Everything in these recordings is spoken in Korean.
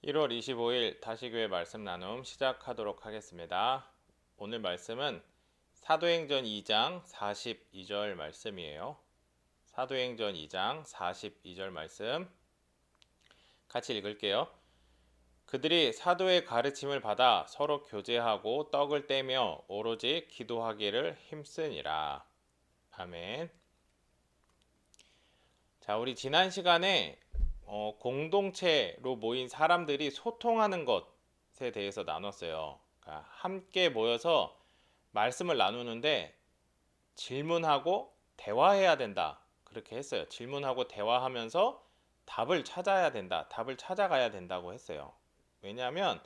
1월 25일 다시교회 말씀 나눔 시작하도록 하겠습니다. 오늘 말씀은 사도행전 2장 42절 말씀이에요. 사도행전 2장 42절 말씀 같이 읽을게요. 그들이 사도의 가르침을 받아 서로 교제하고 떡을 떼며 오로지 기도하기를 힘쓰니라. 아멘. 자, 우리 지난 시간에 공동체로 모인 사람들이 소통하는 것에 대해서 나눴어요. 그러니까 함께 모여서 말씀을 나누는데 질문하고 대화해야 된다. 그렇게 했어요. 질문하고 대화하면서 답을 찾아야 된다. 답을 찾아가야 된다고 했어요. 왜냐하면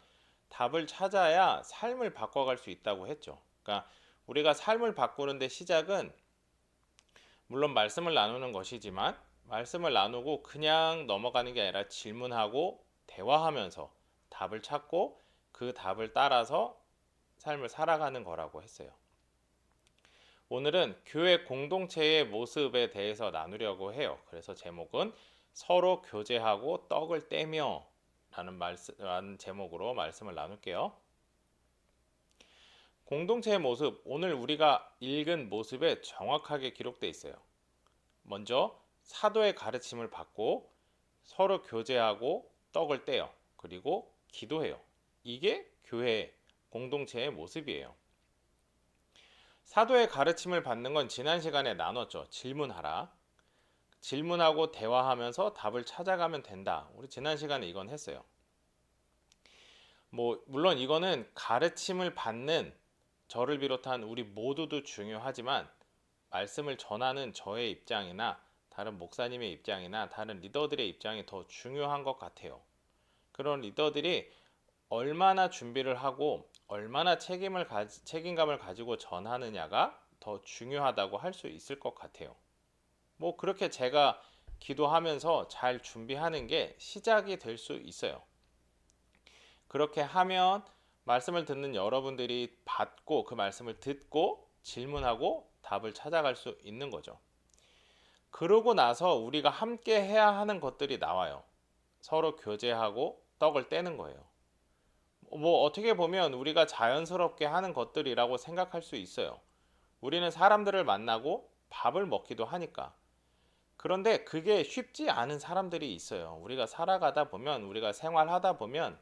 답을 찾아야 삶을 바꿔갈 수 있다고 했죠. 그러니까 우리가 삶을 바꾸는데 시작은 물론 말씀을 나누는 것이지만 말씀을 나누고 그냥 넘어가는 게 아니라 질문하고 대화하면서 답을 찾고 그 답을 따라서 삶을 살아가는 거라고 했어요. 오늘은 교회 공동체의 모습에 대해서 나누려고 해요. 그래서 제목은 서로 교제하고 떡을 떼며 라는 제목으로 말씀을 나눌게요. 공동체의 모습, 오늘 우리가 읽은 모습에 정확하게 기록되어 있어요. 먼저 사도의 가르침을 받고 서로 교제하고 떡을 떼요. 그리고 기도해요. 이게 교회 공동체의 모습이에요. 사도의 가르침을 받는 건 지난 시간에 나눴죠. 질문하라. 질문하고 대화하면서 답을 찾아가면 된다. 우리 지난 시간에 이건 했어요. 물론 이거는 가르침을 받는 저를 비롯한 우리 모두도 중요하지만 말씀을 전하는 저의 입장이나 다른 목사님의 입장이나 다른 리더들의 입장이 더 중요한 것 같아요. 그런 리더들이 얼마나 준비를 하고 얼마나 책임감을 가지고 전하느냐가 더 중요하다고 할 수 있을 것 같아요. 그렇게 제가 기도하면서 잘 준비하는 게 시작이 될 수 있어요. 그렇게 하면 말씀을 듣는 여러분들이 받고 그 말씀을 듣고 질문하고 답을 찾아갈 수 있는 거죠. 그러고 나서 우리가 함께 해야 하는 것들이 나와요. 서로 교제하고 떡을 떼는 거예요. 어떻게 보면 우리가 자연스럽게 하는 것들이라고 생각할 수 있어요. 우리는 사람들을 만나고 밥을 먹기도 하니까. 그런데 그게 쉽지 않은 사람들이 있어요. 우리가 살아가다 보면, 우리가 생활하다 보면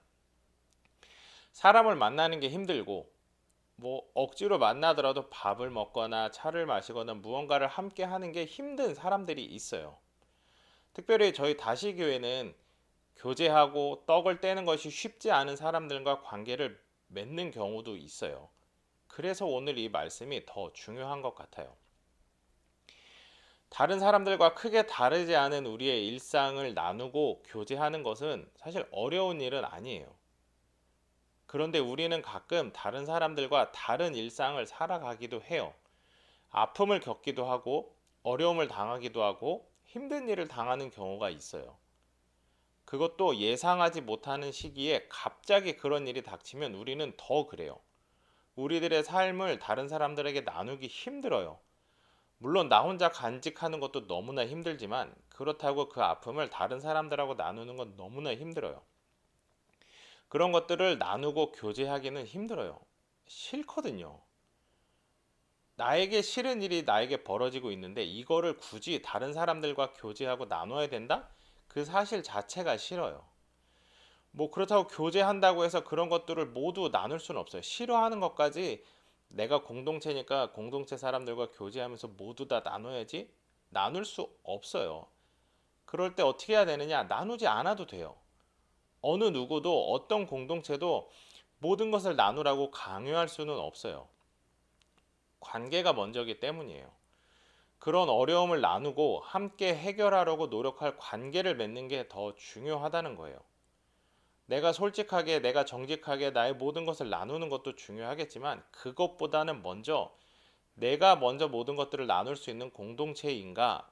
사람을 만나는 게 힘들고 억지로 만나더라도 밥을 먹거나 차를 마시거나 무언가를 함께 하는 게 힘든 사람들이 있어요. 특별히 저희 다시교회는 교제하고 떡을 떼는 것이 쉽지 않은 사람들과 관계를 맺는 경우도 있어요. 그래서 오늘 이 말씀이 더 중요한 것 같아요. 다른 사람들과 크게 다르지 않은 우리의 일상을 나누고 교제하는 것은 사실 어려운 일은 아니에요. 그런데 우리는 가끔 다른 사람들과 다른 일상을 살아가기도 해요. 아픔을 겪기도 하고 어려움을 당하기도 하고 힘든 일을 당하는 경우가 있어요. 그것도 예상하지 못하는 시기에 갑자기 그런 일이 닥치면 우리는 더 그래요. 우리들의 삶을 다른 사람들에게 나누기 힘들어요. 물론 나 혼자 간직하는 것도 너무나 힘들지만 그렇다고 그 아픔을 다른 사람들하고 나누는 건 너무나 힘들어요. 그런 것들을 나누고 교제하기는 힘들어요. 싫거든요. 나에게 싫은 일이 나에게 벌어지고 있는데 이거를 굳이 다른 사람들과 교제하고 나눠야 된다? 그 사실 자체가 싫어요. 그렇다고 교제한다고 해서 그런 것들을 모두 나눌 수는 없어요. 싫어하는 것까지 내가 공동체니까 공동체 사람들과 교제하면서 모두 다 나눠야지? 나눌 수 없어요. 그럴 때 어떻게 해야 되느냐? 나누지 않아도 돼요. 어느 누구도 어떤 공동체도 모든 것을 나누라고 강요할 수는 없어요. 관계가 먼저기 때문이에요. 그런 어려움을 나누고 함께 해결하려고 노력할 관계를 맺는 게 더 중요하다는 거예요. 내가 솔직하게, 내가 정직하게 나의 모든 것을 나누는 것도 중요하겠지만 그것보다는 내가 먼저 모든 것들을 나눌 수 있는 공동체인가,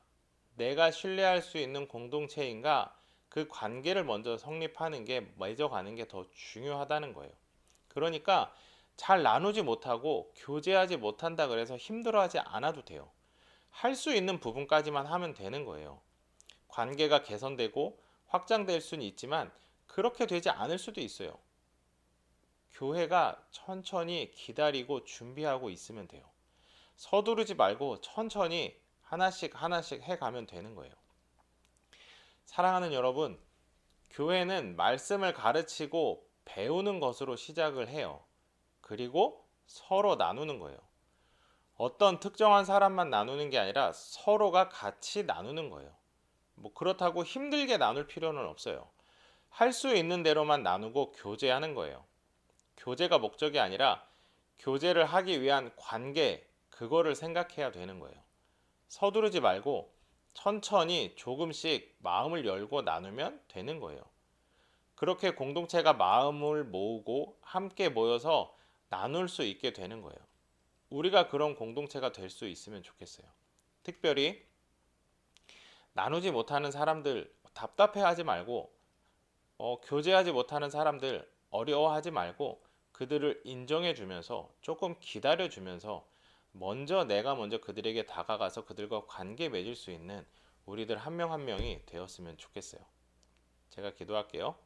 내가 신뢰할 수 있는 공동체인가, 그 관계를 먼저 성립하는 게 맺어가는 게 더 중요하다는 거예요. 그러니까 잘 나누지 못하고 교제하지 못한다 그래서 힘들어하지 않아도 돼요. 할 수 있는 부분까지만 하면 되는 거예요. 관계가 개선되고 확장될 수는 있지만 그렇게 되지 않을 수도 있어요. 교회가 천천히 기다리고 준비하고 있으면 돼요. 서두르지 말고 천천히 하나씩 하나씩 해가면 되는 거예요. 사랑하는 여러분, 교회는 말씀을 가르치고 배우는 것으로 시작을 해요. 그리고 서로 나누는 거예요. 어떤 특정한 사람만 나누는 게 아니라 서로가 같이 나누는 거예요. 뭐 그렇다고 힘들게 나눌 필요는 없어요. 할 수 있는 대로만 나누고 교제하는 거예요. 교제가 목적이 아니라 교제를 하기 위한 관계, 그거를 생각해야 되는 거예요. 서두르지 말고 천천히 조금씩 마음을 열고 나누면 되는 거예요. 그렇게 공동체가 마음을 모으고 함께 모여서 나눌 수 있게 되는 거예요. 우리가 그런 공동체가 될 수 있으면 좋겠어요. 특별히 나누지 못하는 사람들 답답해하지 말고 교제하지 못하는 사람들 어려워하지 말고 그들을 인정해 주면서 조금 기다려 주면서 내가 먼저 그들에게 다가가서 그들과 관계 맺을 수 있는 우리들 한 명 한 명이 되었으면 좋겠어요. 제가 기도할게요.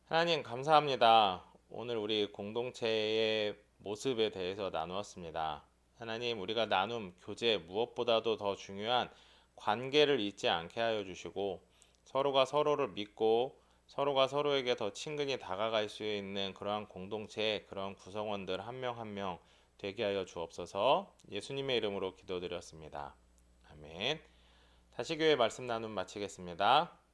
하나님 감사합니다. 오늘 우리 공동체의 모습에 대해서 나누었습니다. 하나님, 우리가 나눔, 교제 무엇보다도 더 중요한 관계를 잊지 않게 하여 주시고 서로가 서로를 믿고 서로가 서로에게 더 친근히 다가갈 수 있는 그러한 공동체의 그런 구성원들 한 명 한 명 되게 하여 주옵소서. 예수님의 이름으로 기도드렸습니다. 아멘. 다시 교회 말씀 나눔 마치겠습니다.